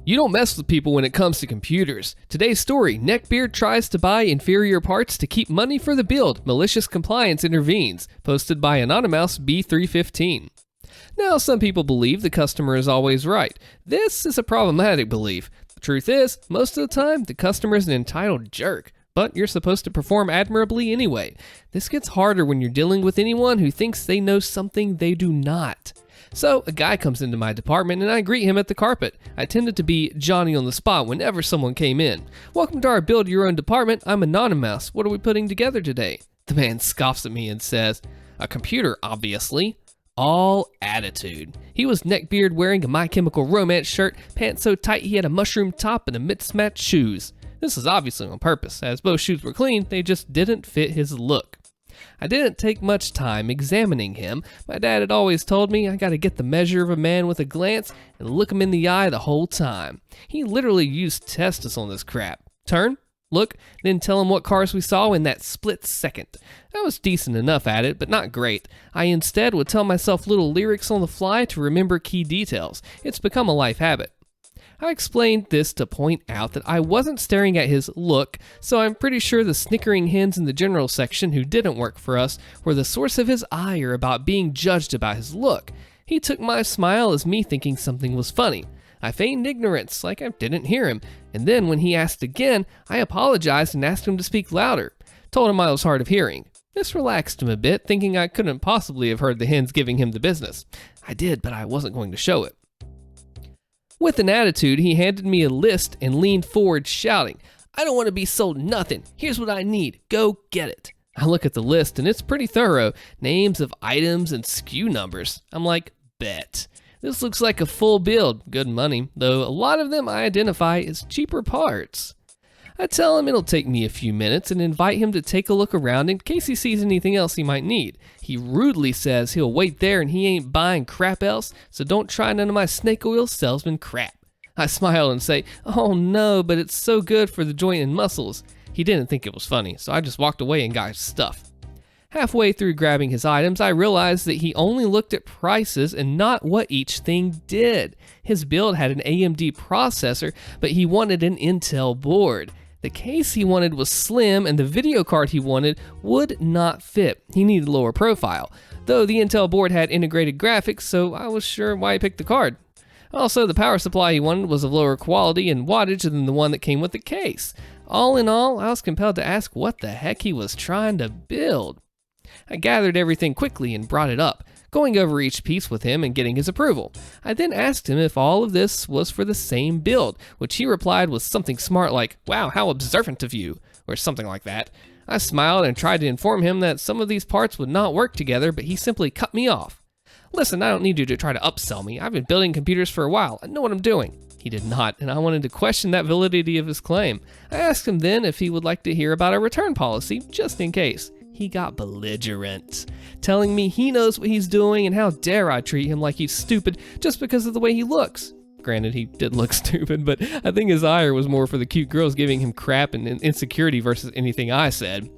You don't mess with people when it comes to computers. Today's story, Neckbeard tries to buy inferior parts to keep money for the build. MaliciousCompliance intervenes. Posted by Anonymous B315. Now, some people believe the customer is always right. This is a problematic belief. The truth is, most of the time, the customer is an entitled jerk. But you're supposed to perform admirably anyway. This gets harder when you're dealing with anyone who thinks they know something they do not. So, a guy comes into my department and I greet him at the carpet. I tended to be Johnny on the spot whenever someone came in. Welcome to our Build Your Own department. I'm Anonymous. What are we putting together today? The man scoffs at me and says, a computer, obviously. All attitude. He was Neckbeard wearing a My Chemical Romance shirt, pants so tight he had a mushroom top and a mismatched shoes. This was obviously on purpose, as both shoes were clean, they just didn't fit his look. I didn't take much time examining him. My dad had always told me I gotta get the measure of a man with a glance and look him in the eye the whole time. He literally used Testis on this crap. Turn, look, then tell him what cars we saw in that split second. I was decent enough at it, but not great. I instead would tell myself little lyrics on the fly to remember key details. It's become a life habit. I explained this to point out that I wasn't staring at his look, so I'm pretty sure the snickering hens in the general section who didn't work for us were the source of his ire about being judged about his look. He took my smile as me thinking something was funny. I feigned ignorance, like I didn't hear him, and then when he asked again, I apologized and asked him to speak louder. Told him I was hard of hearing. This relaxed him a bit, thinking I couldn't possibly have heard the hens giving him the business. I did, but I wasn't going to show it. With an attitude, he handed me a list and leaned forward shouting, I don't want to be sold nothing. Here's what I need. Go get it. I look at the list and it's pretty thorough. Names of items and SKU numbers. I'm like, bet. This looks like a full build. Good money, though a lot of them I identify as cheaper parts. I tell him it'll take me a few minutes and invite him to take a look around in case he sees anything else he might need. He rudely says he'll wait there and he ain't buying crap else, so don't try none of my snake oil salesman crap. I smile and say, oh no, but it's so good for the joint and muscles. He didn't think it was funny, so I just walked away and got his stuff. Halfway through grabbing his items, I realized that he only looked at prices and not what each thing did. His build had an AMD processor, but he wanted an Intel board. The case he wanted was slim and the video card he wanted would not fit. He needed lower profile, though the Intel board had integrated graphics, so I was sure why he picked the card. Also, the power supply he wanted was of lower quality and wattage than the one that came with the case. All in all, I was compelled to ask what the heck he was trying to build. I gathered everything quickly and brought it up, going over each piece with him and getting his approval. I then asked him if all of this was for the same build, which he replied was something smart like, wow, how observant of you, or something like that. I smiled and tried to inform him that some of these parts would not work together, but he simply cut me off. Listen, I don't need you to try to upsell me. I've been building computers for a while. I know what I'm doing. He did not, and I wanted to question that validity of his claim. I asked him then if he would like to hear about our return policy, just in case. He got belligerent, telling me he knows what he's doing and how dare I treat him like he's stupid just because of the way he looks. Granted, he did look stupid, but I think his ire was more for the cute girls giving him crap and insecurity versus anything I said.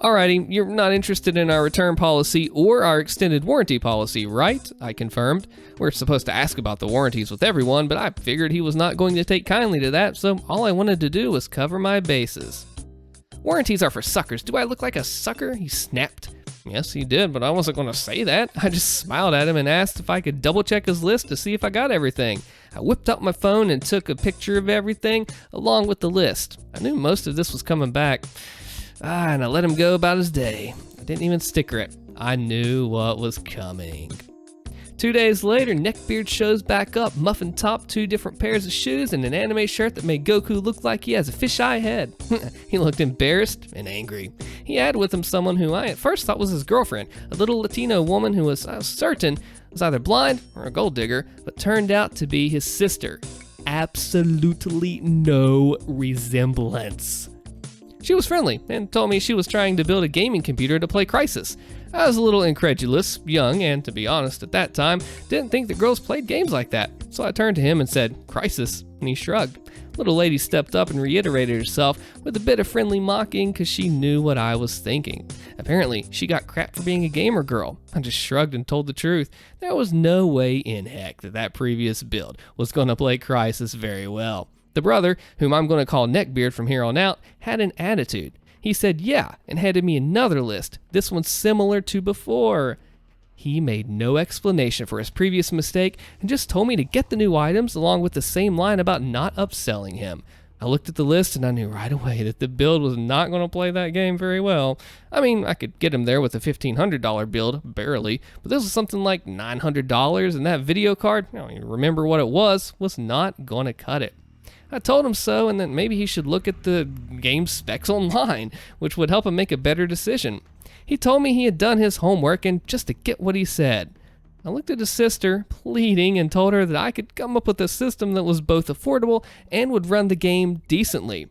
Alrighty, you're not interested in our return policy or our extended warranty policy, right? I confirmed. We're supposed to ask about the warranties with everyone, but I figured he was not going to take kindly to that, so all I wanted to do was cover my bases. Warranties are for suckers. Do I look like a sucker? He snapped. Yes, he did, but I wasn't going to say that. I just smiled at him and asked if I could double check his list to see if I got everything. I whipped out my phone and took a picture of everything along with the list. I knew most of this was coming back. And I let him go about his day. I didn't even sticker it. I knew what was coming. 2 days later, Neckbeard shows back up, muffin top, 2 different pairs of shoes, and an anime shirt that made Goku look like he has a fisheye head. He looked embarrassed and angry. He had with him someone who I at first thought was his girlfriend, a little Latino woman who was certain was either blind or a gold digger, but turned out to be his sister. Absolutely no resemblance. She was friendly and told me she was trying to build a gaming computer to play Crysis. I was a little incredulous, young, and to be honest at that time, didn't think that girls played games like that. So I turned to him and said, "Crysis," and he shrugged. Little lady stepped up and reiterated herself with a bit of friendly mocking because she knew what I was thinking. Apparently, she got crap for being a gamer girl. I just shrugged and told the truth. There was no way in heck that previous build was going to play Crysis very well. The brother, whom I'm going to call Neckbeard from here on out, had an attitude. He said yeah and handed me another list. This one's similar to before. He made no explanation for his previous mistake and just told me to get the new items along with the same line about not upselling him. I looked at the list and I knew right away that the build was not going to play that game very well. I mean, I could get him there with a $1,500 build, barely, but this was something like $900 and that video card, remember what it was not going to cut it. I told him so and that maybe he should look at the game specs online, which would help him make a better decision. He told me he had done his homework and just to get what he said. I looked at his sister, pleading, and told her that I could come up with a system that was both affordable and would run the game decently.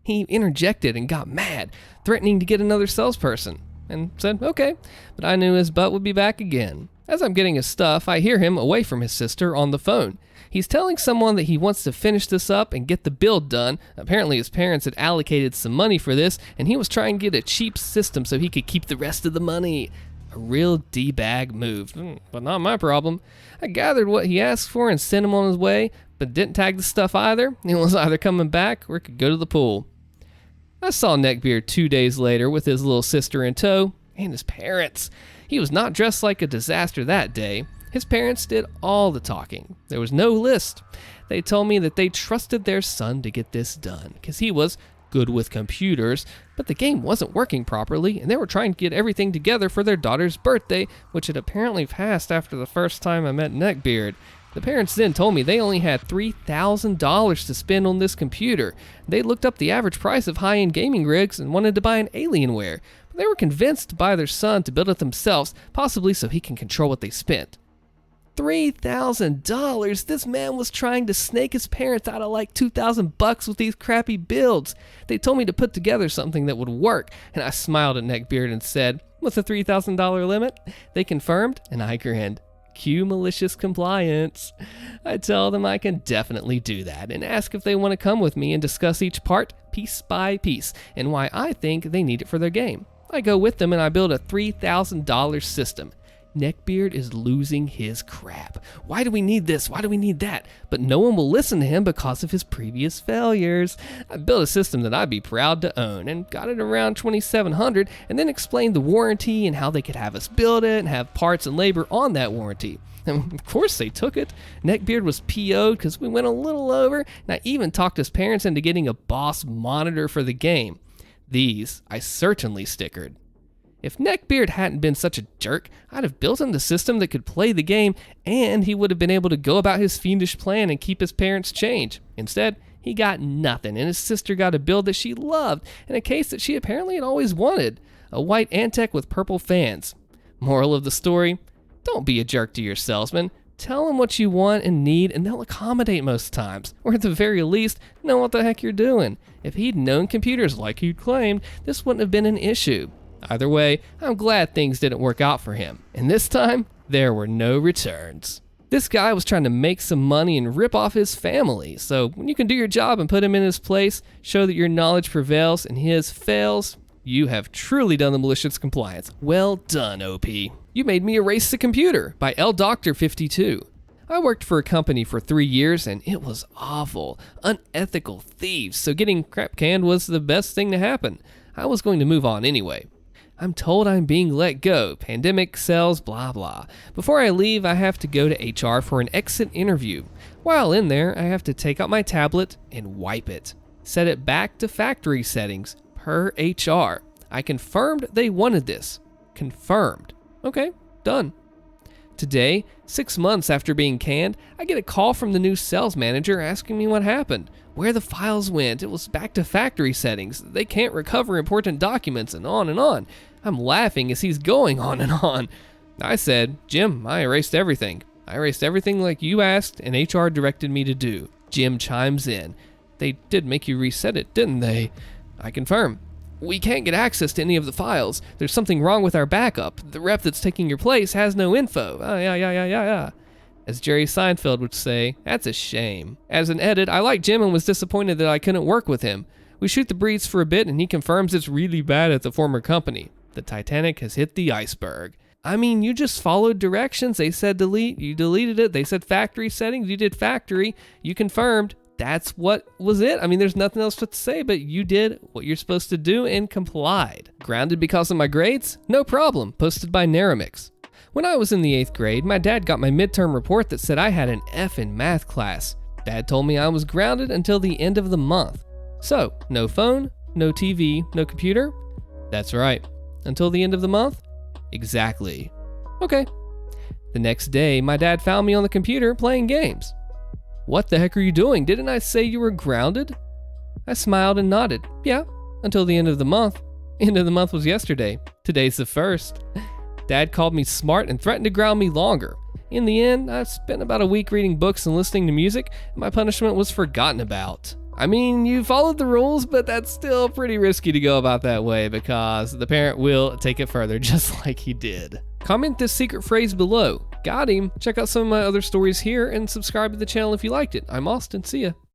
He interjected and got mad, threatening to get another salesperson, and said okay, but I knew his butt would be back again. As I'm getting his stuff, I hear him away from his sister on the phone. He's telling someone that he wants to finish this up and get the build done. Apparently his parents had allocated some money for this, and he was trying to get a cheap system so he could keep the rest of the money. A real D-bag move, but not my problem. I gathered what he asked for and sent him on his way, but didn't tag the stuff either. He was either coming back or could go to the pool. I saw Neckbeard 2 days later with his little sister in tow and his parents. He was not dressed like a disaster that day. His parents did all the talking. There was no list. They told me that they trusted their son to get this done because he was good with computers, but the game wasn't working properly and they were trying to get everything together for their daughter's birthday, which had apparently passed after the first time I met Neckbeard. The parents then told me they only had $3,000 to spend on this computer. They looked up the average price of high-end gaming rigs and wanted to buy an Alienware, but they were convinced to buy their son to build it themselves, possibly so he can control what they spent. $3,000. This man was trying to snake his parents out of like $2,000 with these crappy builds. They told me to put together something that would work, and I smiled at Neckbeard and said, "What's a $3,000 limit?" They confirmed, and I grinned. Cue malicious compliance. I tell them I can definitely do that and ask if they want to come with me and discuss each part piece by piece and why I think they need it for their game. I go with them and I build a $3,000 system. Neckbeard is losing his crap. Why do we need this? Why do we need that? But no one will listen to him because of his previous failures. I built a system that I'd be proud to own and got it around $2,700 and then explained the warranty and how they could have us build it and have parts and labor on that warranty. And of course they took it. Neckbeard was PO'd because we went a little over, and I even talked his parents into getting a boss monitor for the game. These I certainly stickered. If Neckbeard hadn't been such a jerk, I'd have built him the system that could play the game, and he would have been able to go about his fiendish plan and keep his parents' change. Instead, he got nothing, and his sister got a build that she loved, and a case that she apparently had always wanted, a white Antec with purple fans. Moral of the story, don't be a jerk to your salesman. Tell them what you want and need, and they'll accommodate most times, or at the very least, know what the heck you're doing. If he'd known computers like he'd claimed, this wouldn't have been an issue. Either way, I'm glad things didn't work out for him, and this time, there were no returns. This guy was trying to make some money and rip off his family, so when you can do your job and put him in his place, show that your knowledge prevails and his fails, you have truly done the malicious compliance. Well done, OP. You made me erase the computer by LDoctor52. I worked for a company for 3 years and it was awful, unethical thieves, so getting crap canned was the best thing to happen. I was going to move on anyway. I'm told I'm being let go, pandemic, sales, blah blah. Before I leave, I have to go to HR for an exit interview. While in there, I have to take out my tablet and wipe it. Set it back to factory settings, per HR. I confirmed they wanted this. Confirmed. Okay, done. Today, 6 months after being canned, I get a call from the new sales manager asking me what happened, where the files went. It was back to factory settings. They can't recover important documents and on and on. I'm laughing as he's going on and on. I said, "Jim, I erased everything. I erased everything like you asked and HR directed me to do." Jim chimes in. "They did make you reset it, didn't they?" I confirm. We can't get access to any of the files. There's something wrong with our backup. The rep that's taking your place has no info. Yeah. As Jerry Seinfeld would say, that's a shame. As an edit, I like Jim and was disappointed that I couldn't work with him. We shoot the breeze for a bit and he confirms it's really bad at the former company. The Titanic has hit the iceberg. I mean, you just followed directions. They said delete, you deleted it. They said factory settings, you did factory. You confirmed. That's what was it. I mean, there's nothing else to say, but you did what you're supposed to do and complied. Grounded because of my grades? No problem. Posted by Neramix. When I was in the 8th grade, my dad got my midterm report that said I had an F in math class. Dad told me I was grounded until the end of the month. So, no phone, no TV, no computer? That's right. Until the end of the month? Exactly. Okay. The next day, my dad found me on the computer playing games. What the heck are you doing? Didn't I say you were grounded? I smiled and nodded. Yeah, until the end of the month. End of the month was yesterday. Today's the 1st. Dad called me smart and threatened to ground me longer. In the end, I spent about a week reading books and listening to music, and my punishment was forgotten about. I mean, you followed the rules, but that's still pretty risky to go about that way because the parent will take it further just like he did. Comment this secret phrase below. Got him. Check out some of my other stories here and subscribe to the channel if you liked it. I'm Austin. See ya.